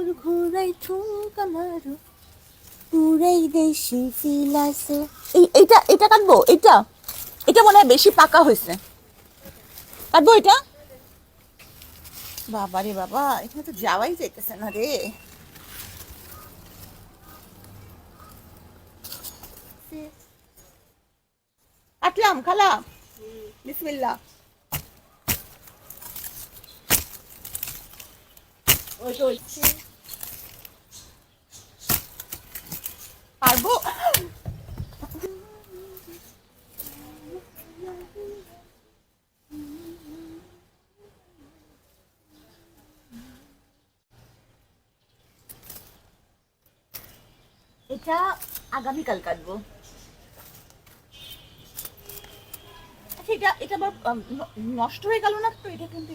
মোর ঘুরাই ঠুমকা মারো পুরাই দেশি ফিল আছে। এইটা এটা কাটবো, এটা এটা মনে হয় বেশি পাকা হয়েছে, কাটবো এটা। বাবা রে বাবা, এখানে তো যাওয়াই যাইতেছে না রে। কাটলাম, খালা বিসমিল্লাহ। পারবো। এটা আগামীকাল কাটবো। আচ্ছা, এটা এটা আবার নষ্ট হয়ে গেল না তো এটা কিন্তু?